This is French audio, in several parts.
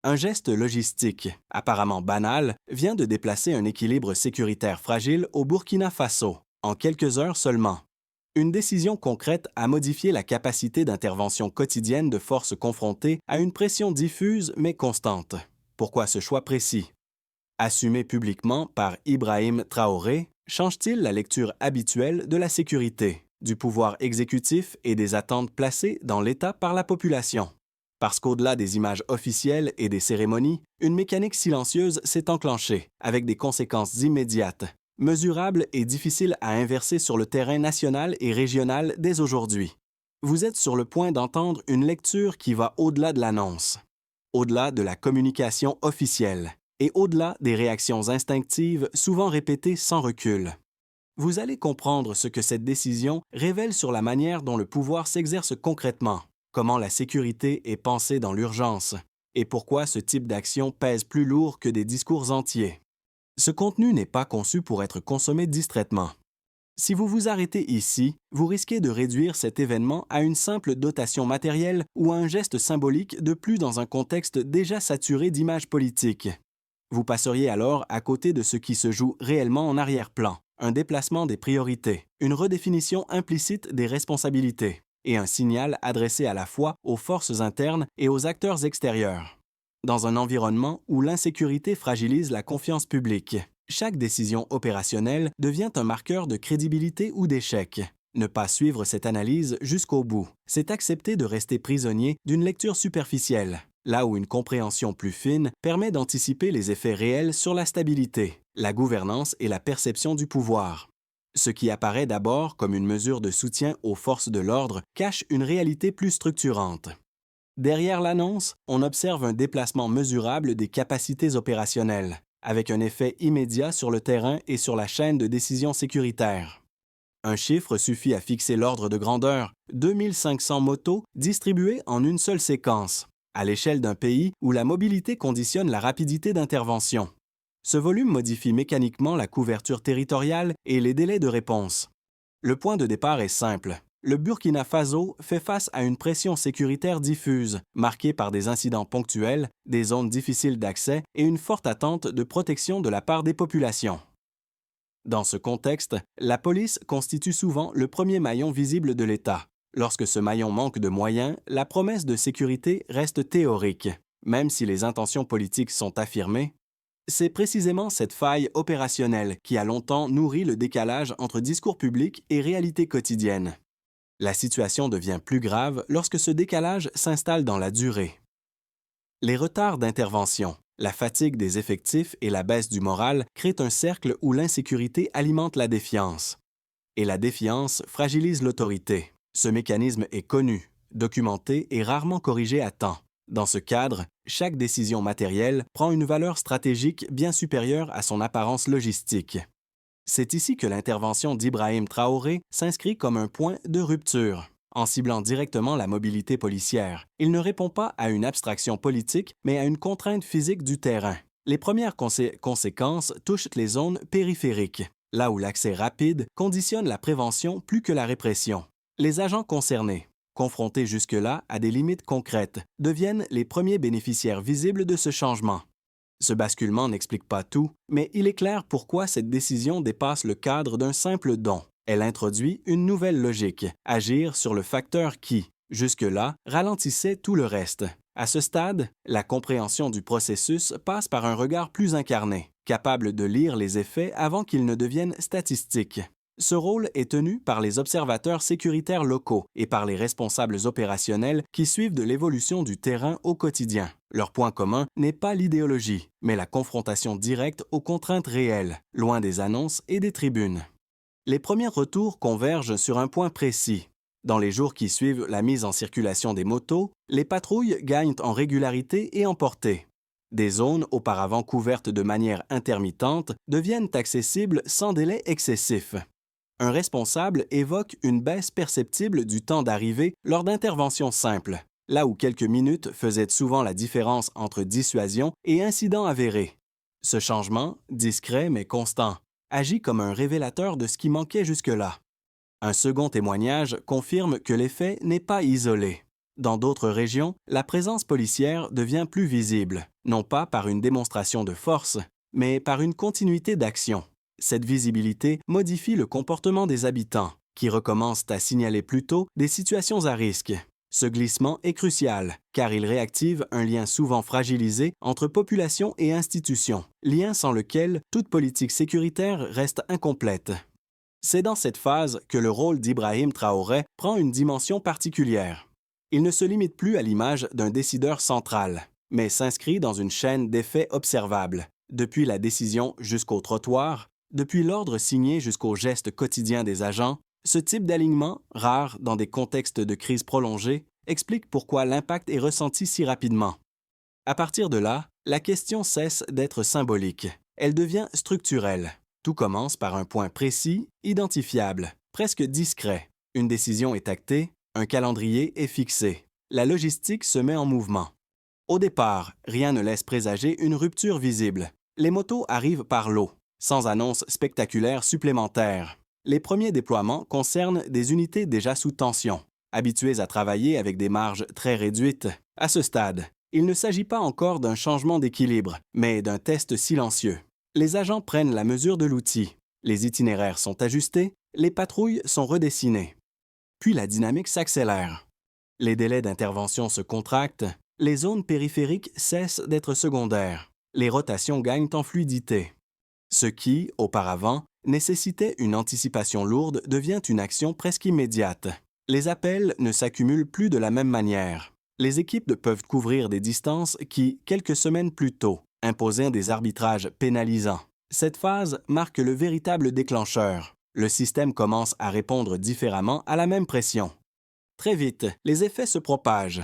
Un geste logistique, apparemment banal, vient de déplacer un équilibre sécuritaire fragile au Burkina Faso, en quelques heures seulement. Une décision concrète a modifié la capacité d'intervention quotidienne de forces confrontées à une pression diffuse mais constante. Pourquoi ce choix précis? Assumé publiquement par Ibrahim Traoré, change-t-il la lecture habituelle de la sécurité, du pouvoir exécutif et des attentes placées dans l'État par la population? Parce qu'au-delà des images officielles et des cérémonies, une mécanique silencieuse s'est enclenchée, avec des conséquences immédiates, mesurables et difficiles à inverser sur le terrain national et régional dès aujourd'hui. Vous êtes sur le point d'entendre une lecture qui va au-delà de l'annonce, au-delà de la communication officielle et au-delà des réactions instinctives souvent répétées sans recul. Vous allez comprendre ce que cette décision révèle sur la manière dont le pouvoir s'exerce concrètement, comment la sécurité est pensée dans l'urgence et pourquoi ce type d'action pèse plus lourd que des discours entiers. Ce contenu n'est pas conçu pour être consommé distraitement. Si vous vous arrêtez ici, vous risquez de réduire cet événement à une simple dotation matérielle ou à un geste symbolique de plus dans un contexte déjà saturé d'images politiques. Vous passeriez alors à côté de ce qui se joue réellement en arrière-plan, un déplacement des priorités, une redéfinition implicite des responsabilités et un signal adressé à la fois aux forces internes et aux acteurs extérieurs. Dans un environnement où l'insécurité fragilise la confiance publique, chaque décision opérationnelle devient un marqueur de crédibilité ou d'échec. Ne pas suivre cette analyse jusqu'au bout, c'est accepter de rester prisonnier d'une lecture superficielle, là où une compréhension plus fine permet d'anticiper les effets réels sur la stabilité, la gouvernance et la perception du pouvoir. Ce qui apparaît d'abord comme une mesure de soutien aux forces de l'ordre cache une réalité plus structurante. Derrière l'annonce, on observe un déplacement mesurable des capacités opérationnelles, avec un effet immédiat sur le terrain et sur la chaîne de décision sécuritaire. Un chiffre suffit à fixer l'ordre de grandeur, 2500 motos distribuées en une seule séquence, à l'échelle d'un pays où la mobilité conditionne la rapidité d'intervention. Ce volume modifie mécaniquement la couverture territoriale et les délais de réponse. Le point de départ est simple. Le Burkina Faso fait face à une pression sécuritaire diffuse, marquée par des incidents ponctuels, des zones difficiles d'accès et une forte attente de protection de la part des populations. Dans ce contexte, la police constitue souvent le premier maillon visible de l'État. Lorsque ce maillon manque de moyens, la promesse de sécurité reste théorique, même si les intentions politiques sont affirmées. C'est précisément cette faille opérationnelle qui a longtemps nourri le décalage entre discours public et réalité quotidienne. La situation devient plus grave lorsque ce décalage s'installe dans la durée. Les retards d'intervention, la fatigue des effectifs et la baisse du moral créent un cercle où l'insécurité alimente la défiance. Et la défiance fragilise l'autorité. Ce mécanisme est connu, documenté et rarement corrigé à temps. Dans ce cadre, chaque décision matérielle prend une valeur stratégique bien supérieure à son apparence logistique. C'est ici que l'intervention d'Ibrahim Traoré s'inscrit comme un point de rupture. En ciblant directement la mobilité policière, il ne répond pas à une abstraction politique, mais à une contrainte physique du terrain. Les premières conséquences touchent les zones périphériques, là où l'accès rapide conditionne la prévention plus que la répression. Les agents concernés, confrontés jusque-là à des limites concrètes, deviennent les premiers bénéficiaires visibles de ce changement. Ce basculement n'explique pas tout, mais il est clair pourquoi cette décision dépasse le cadre d'un simple don. Elle introduit une nouvelle logique, agir sur le facteur qui, jusque-là, ralentissait tout le reste. À ce stade, la compréhension du processus passe par un regard plus incarné, capable de lire les effets avant qu'ils ne deviennent statistiques. Ce rôle est tenu par les observateurs sécuritaires locaux et par les responsables opérationnels qui suivent de l'évolution du terrain au quotidien. Leur point commun n'est pas l'idéologie, mais la confrontation directe aux contraintes réelles, loin des annonces et des tribunes. Les premiers retours convergent sur un point précis. Dans les jours qui suivent la mise en circulation des motos, les patrouilles gagnent en régularité et en portée. Des zones auparavant couvertes de manière intermittente deviennent accessibles sans délai excessif. Un responsable évoque une baisse perceptible du temps d'arrivée lors d'interventions simples, là où quelques minutes faisaient souvent la différence entre dissuasion et incident avéré. Ce changement, discret mais constant, agit comme un révélateur de ce qui manquait jusque-là. Un second témoignage confirme que l'effet n'est pas isolé. Dans d'autres régions, la présence policière devient plus visible, non pas par une démonstration de force, mais par une continuité d'action. Cette visibilité modifie le comportement des habitants, qui recommencent à signaler plus tôt des situations à risque. Ce glissement est crucial, car il réactive un lien souvent fragilisé entre population et institutions, lien sans lequel toute politique sécuritaire reste incomplète. C'est dans cette phase que le rôle d'Ibrahim Traoré prend une dimension particulière. Il ne se limite plus à l'image d'un décideur central, mais s'inscrit dans une chaîne d'effets observables, depuis la décision jusqu'au trottoir, depuis l'ordre signé jusqu'au geste quotidien des agents. Ce type d'alignement, rare dans des contextes de crise prolongée, explique pourquoi l'impact est ressenti si rapidement. À partir de là, la question cesse d'être symbolique. Elle devient structurelle. Tout commence par un point précis, identifiable, presque discret. Une décision est actée, un calendrier est fixé. La logistique se met en mouvement. Au départ, rien ne laisse présager une rupture visible. Les motos arrivent par lot, sans annonce spectaculaire supplémentaire. Les premiers déploiements concernent des unités déjà sous tension, habituées à travailler avec des marges très réduites. À ce stade, il ne s'agit pas encore d'un changement d'équilibre, mais d'un test silencieux. Les agents prennent la mesure de l'outil. Les itinéraires sont ajustés, les patrouilles sont redessinées. Puis la dynamique s'accélère. Les délais d'intervention se contractent, les zones périphériques cessent d'être secondaires. Les rotations gagnent en fluidité. Ce qui, auparavant, nécessitait une anticipation lourde devient une action presque immédiate. Les appels ne s'accumulent plus de la même manière. Les équipes peuvent couvrir des distances qui, quelques semaines plus tôt, imposaient des arbitrages pénalisants. Cette phase marque le véritable déclencheur. Le système commence à répondre différemment à la même pression. Très vite, les effets se propagent.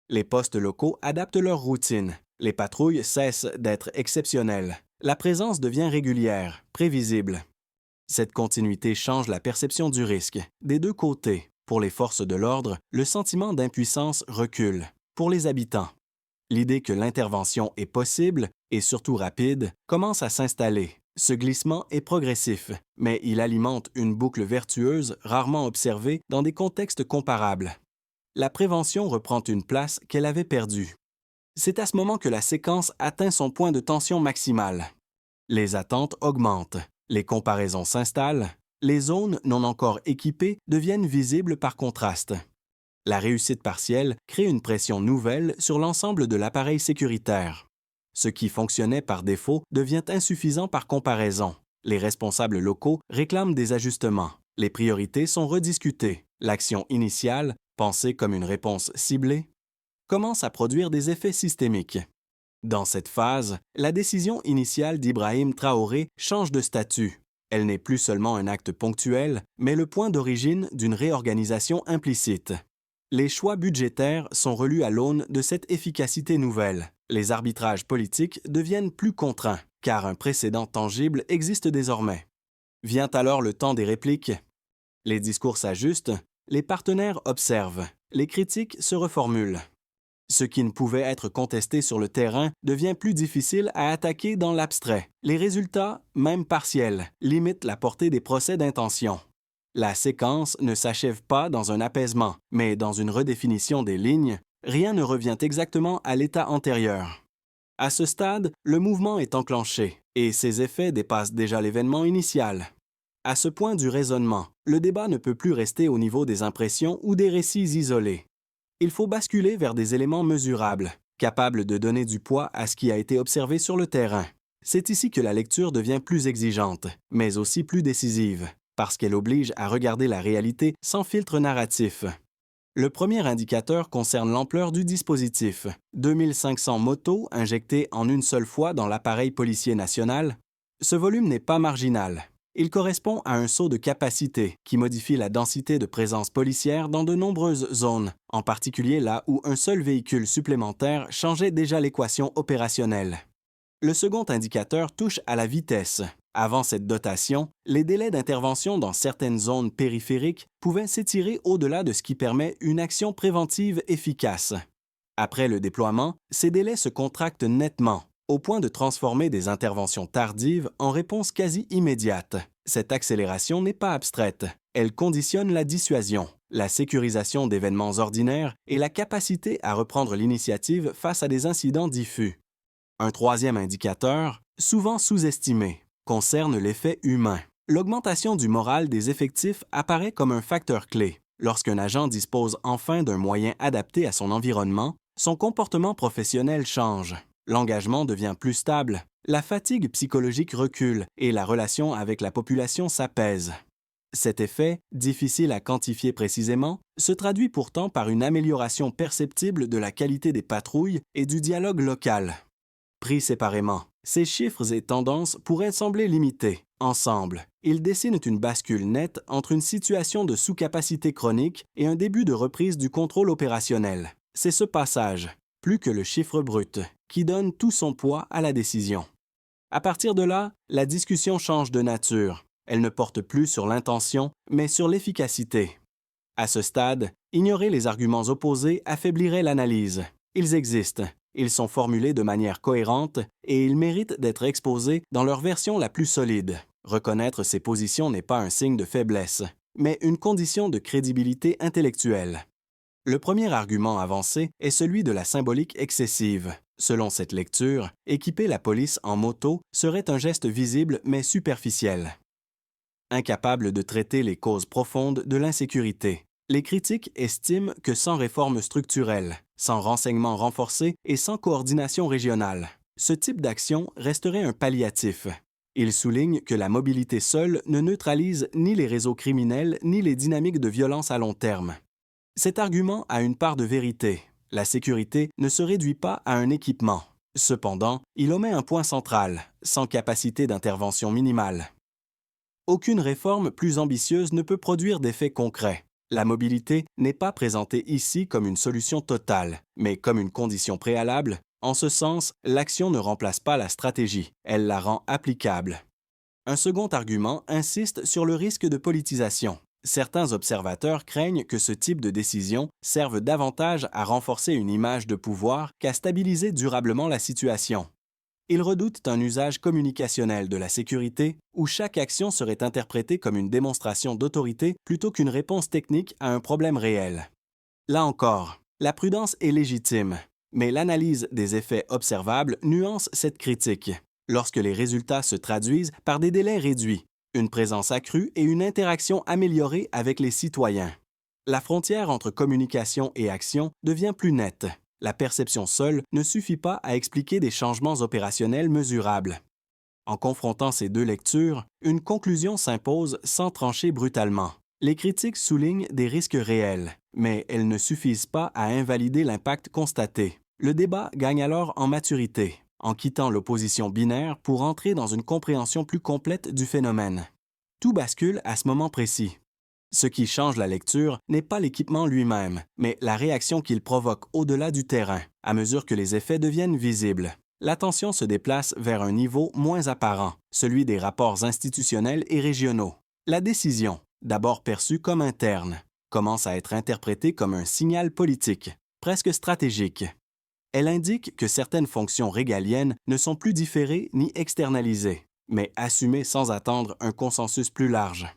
Les postes locaux adaptent leur routine. Les patrouilles cessent d'être exceptionnelles. La présence devient régulière, prévisible. Cette continuité change la perception du risque. Des deux côtés, pour les forces de l'ordre, le sentiment d'impuissance recule. Pour les habitants, l'idée que l'intervention est possible, et surtout rapide, commence à s'installer. Ce glissement est progressif, mais il alimente une boucle vertueuse rarement observée dans des contextes comparables. La prévention reprend une place qu'elle avait perdue. C'est à ce moment que la séquence atteint son point de tension maximale. Les attentes augmentent, les comparaisons s'installent, les zones non encore équipées deviennent visibles par contraste. La réussite partielle crée une pression nouvelle sur l'ensemble de l'appareil sécuritaire. Ce qui fonctionnait par défaut devient insuffisant par comparaison. Les responsables locaux réclament des ajustements. Les priorités sont rediscutées. L'action initiale, pensée comme une réponse ciblée, commence à produire des effets systémiques. Dans cette phase, la décision initiale d'Ibrahim Traoré change de statut. Elle n'est plus seulement un acte ponctuel, mais le point d'origine d'une réorganisation implicite. Les choix budgétaires sont relus à l'aune de cette efficacité nouvelle. Les arbitrages politiques deviennent plus contraints, car un précédent tangible existe désormais. Vient alors le temps des répliques. Les discours s'ajustent, les partenaires observent, les critiques se reformulent. Ce qui ne pouvait être contesté sur le terrain devient plus difficile à attaquer dans l'abstrait. Les résultats, même partiels, limitent la portée des procès d'intention. La séquence ne s'achève pas dans un apaisement, mais dans une redéfinition des lignes. Rien ne revient exactement à l'état antérieur. À ce stade, le mouvement est enclenché, et ses effets dépassent déjà l'événement initial. À ce point du raisonnement, le débat ne peut plus rester au niveau des impressions ou des récits isolés. Il faut basculer vers des éléments mesurables, capables de donner du poids à ce qui a été observé sur le terrain. C'est ici que la lecture devient plus exigeante, mais aussi plus décisive, parce qu'elle oblige à regarder la réalité sans filtre narratif. Le premier indicateur concerne l'ampleur du dispositif. 2500 motos injectées en une seule fois dans l'appareil policier national. Ce volume n'est pas marginal. Il correspond à un saut de capacité qui modifie la densité de présence policière dans de nombreuses zones, en particulier là où un seul véhicule supplémentaire changeait déjà l'équation opérationnelle. Le second indicateur touche à la vitesse. Avant cette dotation, les délais d'intervention dans certaines zones périphériques pouvaient s'étirer au-delà de ce qui permet une action préventive efficace. Après le déploiement, ces délais se contractent nettement, au point de transformer des interventions tardives en réponses quasi immédiates. Cette accélération n'est pas abstraite. Elle conditionne la dissuasion, la sécurisation d'événements ordinaires et la capacité à reprendre l'initiative face à des incidents diffus. Un troisième indicateur, souvent sous-estimé, concerne l'effet humain. L'augmentation du moral des effectifs apparaît comme un facteur clé. Lorsqu'un agent dispose enfin d'un moyen adapté à son environnement, son comportement professionnel change. L'engagement devient plus stable, la fatigue psychologique recule et la relation avec la population s'apaise. Cet effet, difficile à quantifier précisément, se traduit pourtant par une amélioration perceptible de la qualité des patrouilles et du dialogue local. Pris séparément, ces chiffres et tendances pourraient sembler limités. Ensemble, ils dessinent une bascule nette entre une situation de sous-capacité chronique et un début de reprise du contrôle opérationnel. C'est ce passage, plus que le chiffre brut, qui donne tout son poids à la décision. À partir de là, la discussion change de nature. Elle ne porte plus sur l'intention, mais sur l'efficacité. À ce stade, ignorer les arguments opposés affaiblirait l'analyse. Ils existent, ils sont formulés de manière cohérente et ils méritent d'être exposés dans leur version la plus solide. Reconnaître ces positions n'est pas un signe de faiblesse, mais une condition de crédibilité intellectuelle. Le premier argument avancé est celui de la symbolique excessive. Selon cette lecture, équiper la police en moto serait un geste visible mais superficiel. Incapable de traiter les causes profondes de l'insécurité, les critiques estiment que sans réforme structurelle, sans renseignements renforcés et sans coordination régionale, ce type d'action resterait un palliatif. Ils soulignent que la mobilité seule ne neutralise ni les réseaux criminels ni les dynamiques de violence à long terme. Cet argument a une part de vérité. La sécurité ne se réduit pas à un équipement. Cependant, il omet un point central, sans capacité d'intervention minimale. Aucune réforme plus ambitieuse ne peut produire d'effets concrets. La mobilité n'est pas présentée ici comme une solution totale, mais comme une condition préalable. En ce sens, l'action ne remplace pas la stratégie, elle la rend applicable. Un second argument insiste sur le risque de politisation. Certains observateurs craignent que ce type de décision serve davantage à renforcer une image de pouvoir qu'à stabiliser durablement la situation. Ils redoutent un usage communicationnel de la sécurité où chaque action serait interprétée comme une démonstration d'autorité plutôt qu'une réponse technique à un problème réel. Là encore, la prudence est légitime, mais l'analyse des effets observables nuance cette critique. Lorsque les résultats se traduisent par des délais réduits, une présence accrue et une interaction améliorée avec les citoyens, la frontière entre communication et action devient plus nette. La perception seule ne suffit pas à expliquer des changements opérationnels mesurables. En confrontant ces deux lectures, une conclusion s'impose sans trancher brutalement. Les critiques soulignent des risques réels, mais elles ne suffisent pas à invalider l'impact constaté. Le débat gagne alors en maturité, en quittant l'opposition binaire pour entrer dans une compréhension plus complète du phénomène. Tout bascule à ce moment précis. Ce qui change la lecture n'est pas l'équipement lui-même, mais la réaction qu'il provoque au-delà du terrain, à mesure que les effets deviennent visibles. L'attention se déplace vers un niveau moins apparent, celui des rapports institutionnels et régionaux. La décision, d'abord perçue comme interne, commence à être interprétée comme un signal politique, presque stratégique. Elle indique que certaines fonctions régaliennes ne sont plus différées ni externalisées, mais assumées sans attendre un consensus plus large.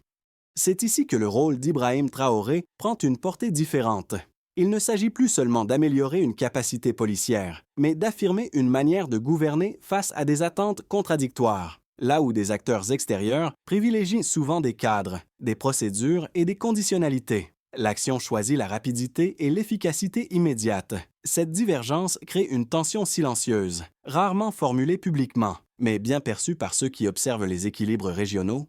C'est ici que le rôle d'Ibrahim Traoré prend une portée différente. Il ne s'agit plus seulement d'améliorer une capacité policière, mais d'affirmer une manière de gouverner face à des attentes contradictoires, là où des acteurs extérieurs privilégient souvent des cadres, des procédures et des conditionnalités. L'action choisit la rapidité et l'efficacité immédiate. Cette divergence crée une tension silencieuse, rarement formulée publiquement, mais bien perçue par ceux qui observent les équilibres régionaux.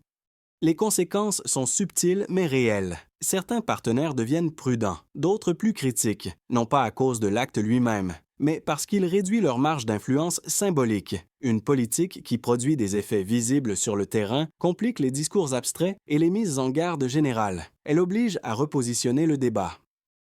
Les conséquences sont subtiles mais réelles. Certains partenaires deviennent prudents, d'autres plus critiques, non pas à cause de l'acte lui-même, mais parce qu'il réduit leur marge d'influence symbolique. Une politique qui produit des effets visibles sur le terrain complique les discours abstraits et les mises en garde générales. Elle oblige à repositionner le débat.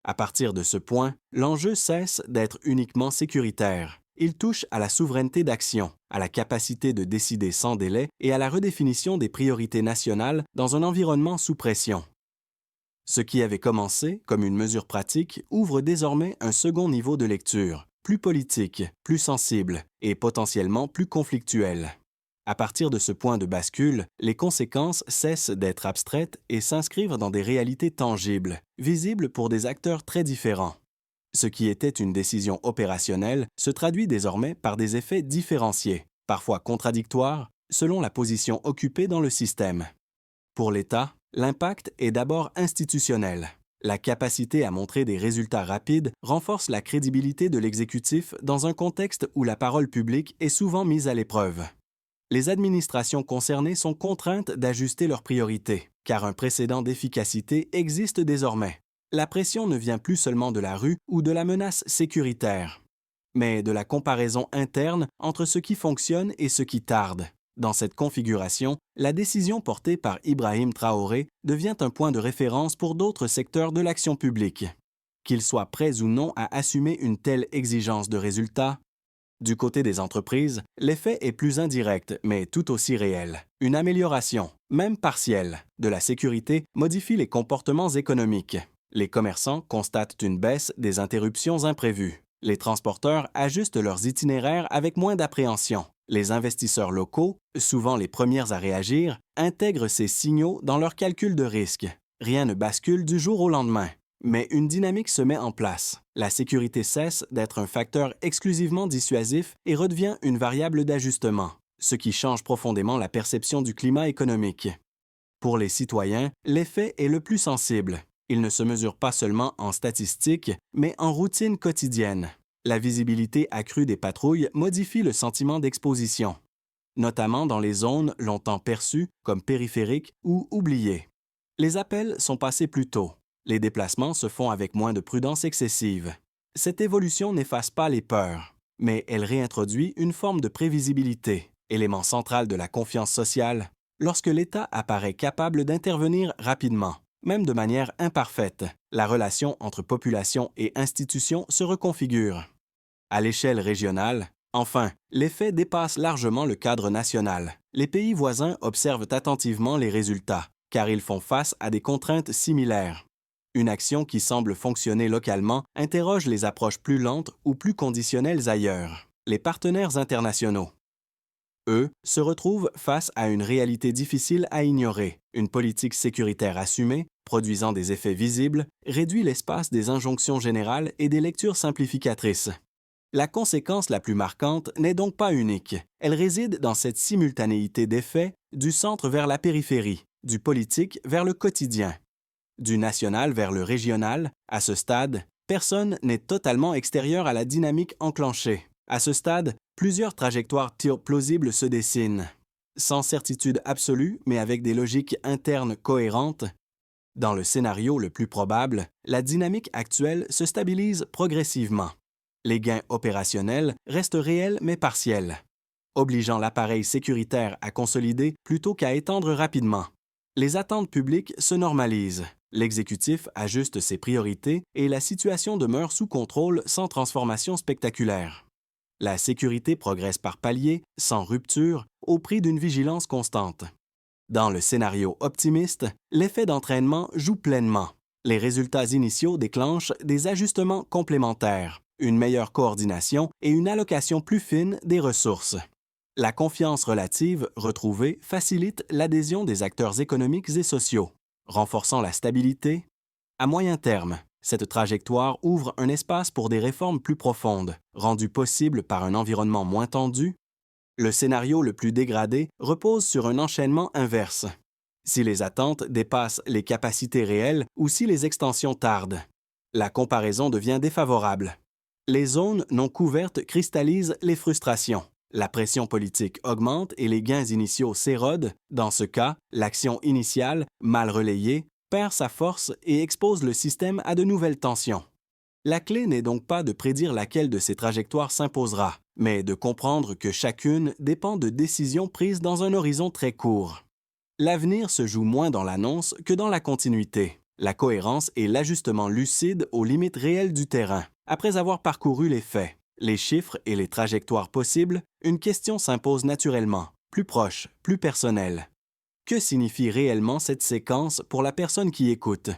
À partir de ce point, l'enjeu cesse d'être uniquement sécuritaire. Il touche à la souveraineté d'action, à la capacité de décider sans délai et à la redéfinition des priorités nationales dans un environnement sous pression. Ce qui avait commencé comme une mesure pratique ouvre désormais un second niveau de lecture, plus politique, plus sensible et potentiellement plus conflictuelle. À partir de ce point de bascule, les conséquences cessent d'être abstraites et s'inscrivent dans des réalités tangibles, visibles pour des acteurs très différents. Ce qui était une décision opérationnelle se traduit désormais par des effets différenciés, parfois contradictoires, selon la position occupée dans le système. Pour l'État, l'impact est d'abord institutionnel. La capacité à montrer des résultats rapides renforce la crédibilité de l'exécutif dans un contexte où la parole publique est souvent mise à l'épreuve. Les administrations concernées sont contraintes d'ajuster leurs priorités, car un précédent d'efficacité existe désormais. La pression ne vient plus seulement de la rue ou de la menace sécuritaire, mais de la comparaison interne entre ce qui fonctionne et ce qui tarde. Dans cette configuration, la décision portée par Ibrahim Traoré devient un point de référence pour d'autres secteurs de l'action publique. Qu'ils soient prêts ou non à assumer une telle exigence de résultat, du côté des entreprises, l'effet est plus indirect, mais tout aussi réel. Une amélioration, même partielle, de la sécurité modifie les comportements économiques. Les commerçants constatent une baisse des interruptions imprévues. Les transporteurs ajustent leurs itinéraires avec moins d'appréhension. Les investisseurs locaux, souvent les premiers à réagir, intègrent ces signaux dans leurs calculs de risque. Rien ne bascule du jour au lendemain. Mais une dynamique se met en place. La sécurité cesse d'être un facteur exclusivement dissuasif et redevient une variable d'ajustement, ce qui change profondément la perception du climat économique. Pour les citoyens, l'effet est le plus sensible. Il ne se mesure pas seulement en statistiques, mais en routine quotidienne. La visibilité accrue des patrouilles modifie le sentiment d'exposition, notamment dans les zones longtemps perçues comme périphériques ou oubliées. Les appels sont passés plus tôt. Les déplacements se font avec moins de prudence excessive. Cette évolution n'efface pas les peurs, mais elle réintroduit une forme de prévisibilité, élément central de la confiance sociale, lorsque l'État apparaît capable d'intervenir rapidement. Même de manière imparfaite, la relation entre population et institutions se reconfigure. À l'échelle régionale, enfin, l'effet dépasse largement le cadre national. Les pays voisins observent attentivement les résultats, car ils font face à des contraintes similaires. Une action qui semble fonctionner localement interroge les approches plus lentes ou plus conditionnelles ailleurs. Les partenaires internationaux, eux, se retrouvent face à une réalité difficile à ignorer. Une politique sécuritaire assumée, produisant des effets visibles, réduit l'espace des injonctions générales et des lectures simplificatrices. La conséquence la plus marquante n'est donc pas unique. Elle réside dans cette simultanéité d'effets du centre vers la périphérie, du politique vers le quotidien. Du national vers le régional, à ce stade, personne n'est totalement extérieur à la dynamique enclenchée. À ce stade, plusieurs trajectoires plausibles se dessinent. Sans certitude absolue, mais avec des logiques internes cohérentes, dans le scénario le plus probable, la dynamique actuelle se stabilise progressivement. Les gains opérationnels restent réels mais partiels, obligeant l'appareil sécuritaire à consolider plutôt qu'à étendre rapidement. Les attentes publiques se normalisent. L'exécutif ajuste ses priorités et la situation demeure sous contrôle sans transformation spectaculaire. La sécurité progresse par paliers, sans rupture, au prix d'une vigilance constante. Dans le scénario optimiste, l'effet d'entraînement joue pleinement. Les résultats initiaux déclenchent des ajustements complémentaires, une meilleure coordination et une allocation plus fine des ressources. La confiance relative retrouvée facilite l'adhésion des acteurs économiques et sociaux, renforçant la stabilité. À moyen terme, cette trajectoire ouvre un espace pour des réformes plus profondes, rendues possibles par un environnement moins tendu. Le scénario le plus dégradé repose sur un enchaînement inverse. Si les attentes dépassent les capacités réelles ou si les extensions tardent, la comparaison devient défavorable. Les zones non couvertes cristallisent les frustrations. La pression politique augmente et les gains initiaux s'érodent. Dans ce cas, l'action initiale, mal relayée, perd sa force et expose le système à de nouvelles tensions. La clé n'est donc pas de prédire laquelle de ces trajectoires s'imposera, mais de comprendre que chacune dépend de décisions prises dans un horizon très court. L'avenir se joue moins dans l'annonce que dans la continuité, la cohérence et l'ajustement lucide aux limites réelles du terrain. Après avoir parcouru les faits, les chiffres et les trajectoires possibles, une question s'impose naturellement, plus proche, plus personnelle. Que signifie réellement cette séquence pour la personne qui écoute?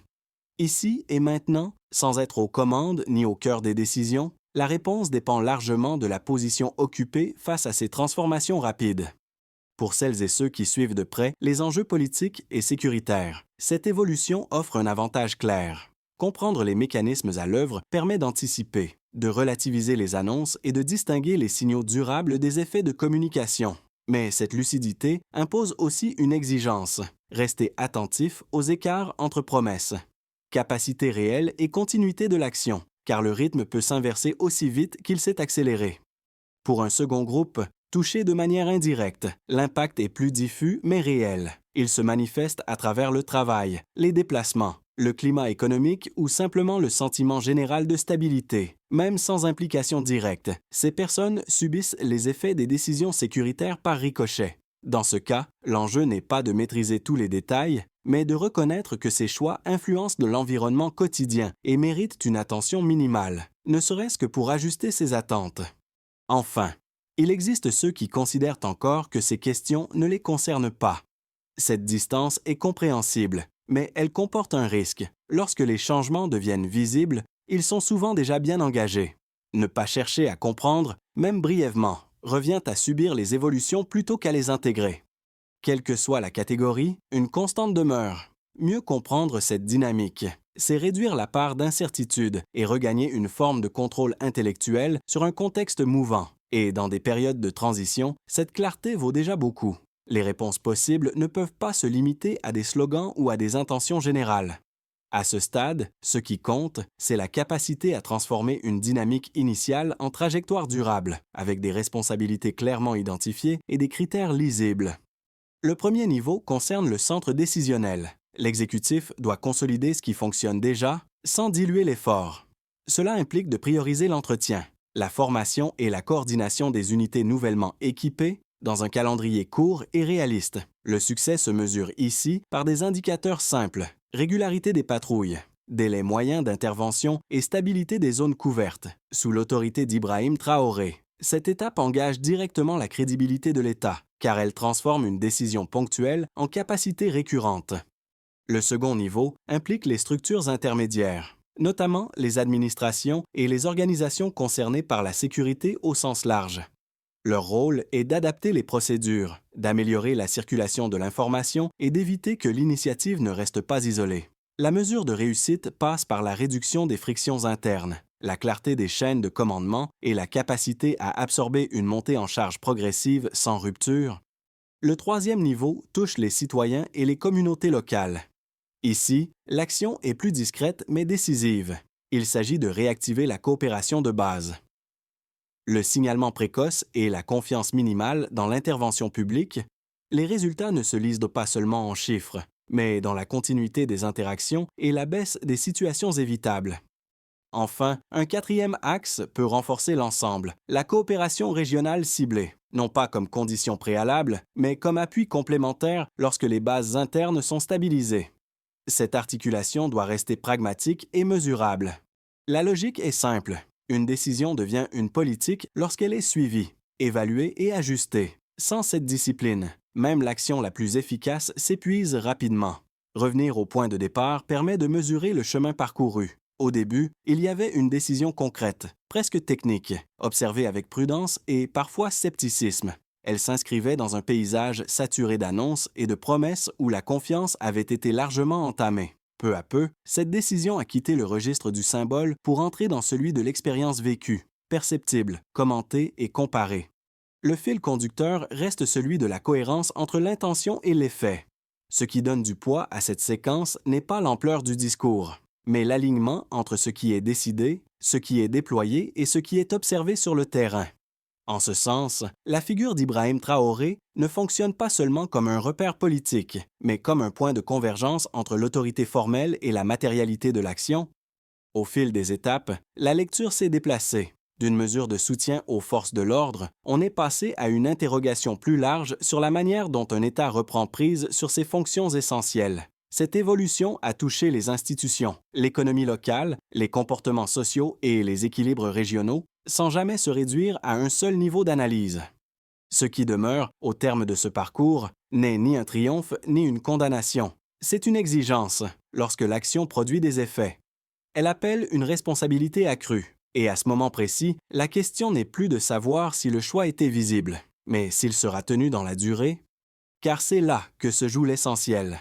Ici et maintenant, sans être aux commandes ni au cœur des décisions, La réponse dépend largement de la position occupée face à ces transformations rapides. Pour celles et ceux qui suivent de près les enjeux politiques et sécuritaires, cette évolution offre un avantage clair. Comprendre les mécanismes à l'œuvre permet d'anticiper, de relativiser les annonces et de distinguer les signaux durables des effets de communication. Mais cette lucidité impose aussi une exigence: rester attentif aux écarts entre promesses, capacité réelle et continuité de l'action, car le rythme peut s'inverser aussi vite qu'il s'est accéléré. Pour un second groupe, touché de manière indirecte, l'impact est plus diffus mais réel. Il se manifeste à travers le travail, les déplacements, le climat économique ou simplement le sentiment général de stabilité. Même sans implication directe, ces personnes subissent les effets des décisions sécuritaires par ricochet. Dans ce cas, l'enjeu n'est pas de maîtriser tous les détails, mais de reconnaître que ces choix influencent de l'environnement quotidien et méritent une attention minimale, ne serait-ce que pour ajuster ses attentes. Enfin, il existe ceux qui considèrent encore que ces questions ne les concernent pas. Cette distance est compréhensible, mais elle comporte un risque. Lorsque les changements deviennent visibles, ils sont souvent déjà bien engagés. Ne pas chercher à comprendre, même brièvement, revient à subir les évolutions plutôt qu'à les intégrer. Quelle que soit la catégorie, une constante demeure. Mieux comprendre cette dynamique, c'est réduire la part d'incertitude et regagner une forme de contrôle intellectuel sur un contexte mouvant. Et dans des périodes de transition, cette clarté vaut déjà beaucoup. Les réponses possibles ne peuvent pas se limiter à des slogans ou à des intentions générales. À ce stade, ce qui compte, c'est la capacité à transformer une dynamique initiale en trajectoire durable, avec des responsabilités clairement identifiées et des critères lisibles. Le premier niveau concerne le centre décisionnel. L'exécutif doit consolider ce qui fonctionne déjà, sans diluer l'effort. Cela implique de prioriser l'entretien, la formation et la coordination des unités nouvellement équipées dans un calendrier court et réaliste. Le succès se mesure ici par des indicateurs simples: régularité des patrouilles, délai moyen d'intervention et stabilité des zones couvertes, sous l'autorité d'Ibrahim Traoré. Cette étape engage directement la crédibilité de l'État, car elle transforme une décision ponctuelle en capacité récurrente. Le second niveau implique les structures intermédiaires, notamment les administrations et les organisations concernées par la sécurité au sens large. Leur rôle est d'adapter les procédures, d'améliorer la circulation de l'information et d'éviter que l'initiative ne reste pas isolée. La mesure de réussite passe par la réduction des frictions internes, la clarté des chaînes de commandement et la capacité à absorber une montée en charge progressive sans rupture. Le troisième niveau touche les citoyens et les communautés locales. Ici, l'action est plus discrète mais décisive. Il s'agit de réactiver la coopération de base. Le signalement précoce et la confiance minimale dans l'intervention publique, les résultats ne se lisent pas seulement en chiffres, mais dans la continuité des interactions et la baisse des situations évitables. Enfin, un quatrième axe peut renforcer l'ensemble, la coopération régionale ciblée, non pas comme condition préalable, mais comme appui complémentaire lorsque les bases internes sont stabilisées. Cette articulation doit rester pragmatique et mesurable. La logique est simple. Une décision devient une politique lorsqu'elle est suivie, évaluée et ajustée. Sans cette discipline, même l'action la plus efficace s'épuise rapidement. Revenir au point de départ permet de mesurer le chemin parcouru. Au début, il y avait une décision concrète, presque technique, observée avec prudence et parfois scepticisme. Elle s'inscrivait dans un paysage saturé d'annonces et de promesses où la confiance avait été largement entamée. Peu à peu, cette décision a quitté le registre du symbole pour entrer dans celui de l'expérience vécue, perceptible, commentée et comparée. Le fil conducteur reste celui de la cohérence entre l'intention et l'effet. Ce qui donne du poids à cette séquence n'est pas l'ampleur du discours, mais l'alignement entre ce qui est décidé, ce qui est déployé et ce qui est observé sur le terrain. En ce sens, la figure d'Ibrahim Traoré ne fonctionne pas seulement comme un repère politique, mais comme un point de convergence entre l'autorité formelle et la matérialité de l'action. Au fil des étapes, la lecture s'est déplacée. D'une mesure de soutien aux forces de l'ordre, on est passé à une interrogation plus large sur la manière dont un État reprend prise sur ses fonctions essentielles. Cette évolution a touché les institutions, l'économie locale, les comportements sociaux et les équilibres régionaux, sans jamais se réduire à un seul niveau d'analyse. Ce qui demeure, au terme de ce parcours, n'est ni un triomphe ni une condamnation. C'est une exigence, lorsque l'action produit des effets. Elle appelle une responsabilité accrue, Et à ce moment précis, la question n'est plus de savoir si le choix était visible, mais s'il sera tenu dans la durée, car c'est là que se joue l'essentiel.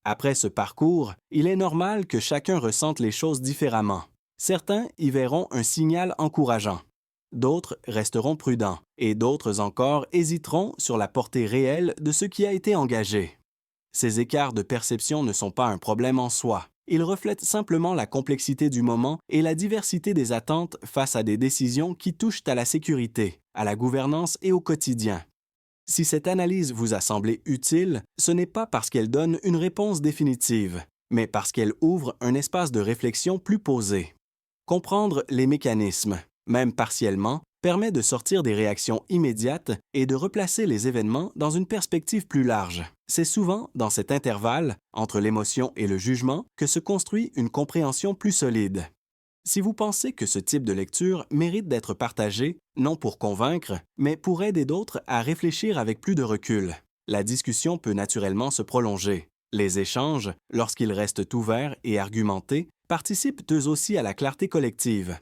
Après ce parcours, il est normal que chacun ressente les choses différemment. Certains y verront un signal encourageant. D'autres resteront prudents et d'autres encore hésiteront sur la portée réelle de ce qui a été engagé. Ces écarts de perception ne sont pas un problème en soi. Ils reflètent simplement la complexité du moment et la diversité des attentes face à des décisions qui touchent à la sécurité, à la gouvernance et au quotidien. Si cette analyse vous a semblé utile, ce n'est pas parce qu'elle donne une réponse définitive, mais parce qu'elle ouvre un espace de réflexion plus posé. Comprendre les mécanismes, même partiellement, permet de sortir des réactions immédiates et de replacer les événements dans une perspective plus large. C'est souvent dans cet intervalle, entre l'émotion et le jugement, que se construit une compréhension plus solide. Si vous pensez que ce type de lecture mérite d'être partagé, non pour convaincre, mais pour aider d'autres à réfléchir avec plus de recul, la discussion peut naturellement se prolonger. Les échanges, lorsqu'ils restent ouverts et argumentés, participent eux aussi à la clarté collective.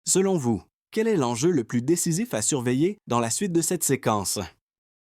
Selon vous, quel est l'enjeu le plus décisif à surveiller dans la suite de cette séquence?